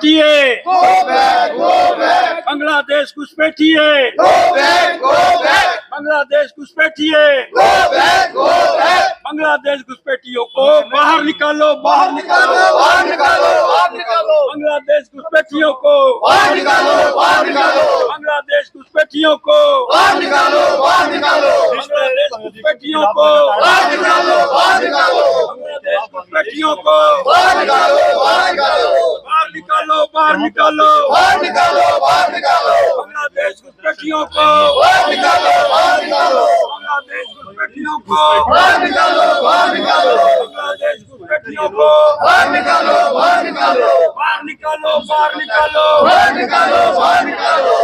घुसपैठिए, बांग्लादेश घुसपैठिए, बांग्लादेश घुसपैठिए, बांग्लादेश घुसपैठियों को बाहर निकालो, बाहर निकालो, बाहर निकालो, बाहर निकालो, बांग्लादेश घुसपैठियों को बाहर निकालो, बाहर निकालो, बांग्लादेश घुसपैठियों को बाहर निकालो, बाहर निकालो, बांग्लादेश घुसपैठियों को बाहर निकालो, बाहर निकालो, बांग्लादेश घुसपैठियों को बाहर निकालो, बाहर निकालो, बाहर निकालो, बाहर निकालो, बाहर निकालो, बाहर निकालो, बांग्लादेश घुसपैठियों को बाहर निकालो, बाहर निकालो, बांग्लादेश घुसपैठियों को बाहर निकालो, बाहर निकालो, बांग्लादेश घुसपैठियों को बाहर निकालो, बाहर निकालो, बाहर निकालो, बाहर निकालो, बाहर निकालो, बाहर निकालो, बाहर निकालो,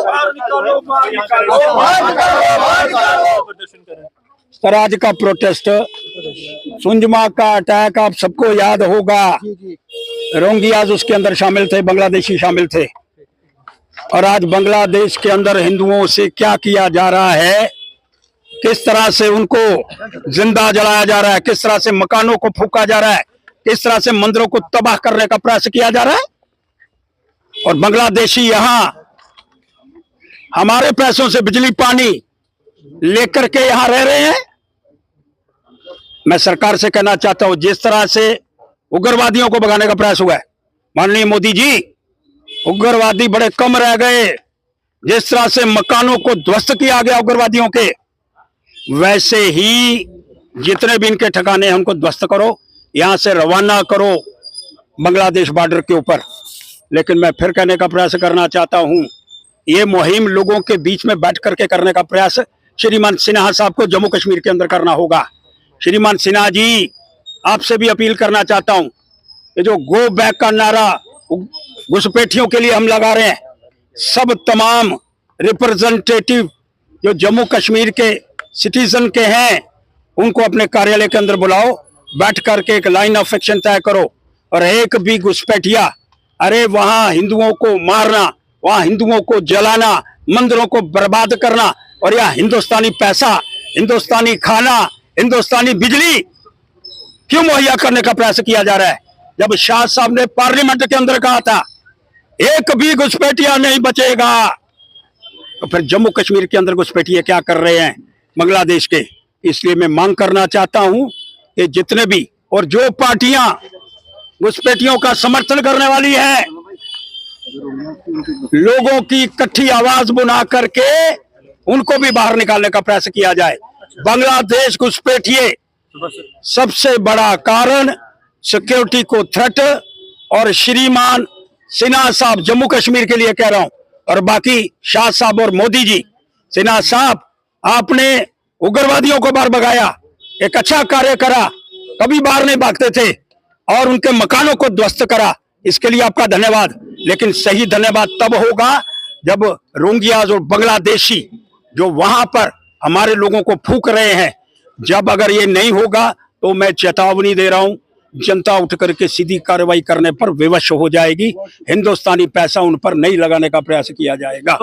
बाहर निकालो, बाहर निकालो, बाहर निकालो। स्वराज का प्रोटेस्ट, सुंजमा का अटैक आप सबको याद होगा। रोहिंग्याज उसके अंदर शामिल थे, बांग्लादेशी शामिल थे। और आज बांग्लादेश के अंदर हिंदुओं से क्या किया जा रहा है, किस तरह से उनको जिंदा जलाया जा रहा है, किस तरह से मकानों को फूका जा रहा है, किस तरह से मंदिरों को तबाह करने का प्रयास किया जा रहा है। और बांग्लादेशी यहां हमारे पैसों से बिजली पानी लेकर के यहां रह रहे हैं। मैं सरकार से कहना चाहता हूं, जिस तरह से उग्रवादियों को भगाने का प्रयास हुआ है, माननीय मोदी जी, उग्रवादी बड़े कम रह गए। जिस तरह से मकानों को ध्वस्त किया गया उग्रवादियों के, वैसे ही जितने भी इनके ठिकाने हैं उनको ध्वस्त करो, यहां से रवाना करो बांग्लादेश बॉर्डर के ऊपर। लेकिन मैं फिर कहने का प्रयास करना चाहता हूं, ये मुहिम लोगों के बीच में बैठ करके करने का प्रयास श्रीमान सिन्हा साहब को जम्मू कश्मीर के अंदर करना होगा। श्रीमान सिन्हा जी, आपसे भी अपील करना चाहता हूं कि जो गो बैक का नारा घुसपैठियों के लिए हम लगा रहे हैं, सब तमाम रिप्रेजेंटेटिव जो जम्मू कश्मीर के सिटीजन के हैं उनको अपने कार्यालय के अंदर बुलाओ, बैठ करके एक लाइन ऑफ एक्शन तय करो। और एक भी घुसपैठिया, अरे वहां हिंदुओं को मारना, वहां हिंदुओं को जलाना, मंदिरों को बर्बाद करना, और यह हिंदुस्तानी पैसा, हिंदुस्तानी खाना, हिंदुस्तानी बिजली क्यों मुहैया करने का प्रयास किया जा रहा है। जब शाह साहब ने पार्लियामेंट के अंदर कहा था एक भी घुसपैठिया नहीं बचेगा, तो फिर जम्मू कश्मीर के अंदर घुसपैठिए क्या कर रहे हैं बांग्लादेश के। इसलिए मैं मांग करना चाहता हूं कि जितने भी और जो पार्टियां घुसपैठियों का समर्थन करने वाली हैं, लोगों की इकट्ठी आवाज बुना करके उनको भी बाहर निकालने का प्रयास किया जाए। बांग्लादेश घुसपैठिए सबसे बड़ा कारण सिक्योरिटी को थ्रेट, और श्रीमान सिन्हा साहब जम्मू कश्मीर के लिए कह रहा हूं, और बाकी शाह साहब और मोदी जी, सिन्हा साहब आपने उग्रवादियों को बाहर भगाया, एक अच्छा कार्य करा, कभी बाहर नहीं भागते थे, और उनके मकानों को ध्वस्त करा, इसके लिए आपका धन्यवाद। लेकिन सही धन्यवाद तब होगा जब रोहिंग्याज और बांग्लादेशी जो वहां पर हमारे लोगों को फूक रहे हैं, जब अगर ये नहीं होगा तो मैं चेतावनी दे रहा हूं, जनता उठ करके सीधी कार्रवाई करने पर विवश हो जाएगी। हिंदुस्तानी पैसा उन पर नहीं लगाने का प्रयास किया जाएगा।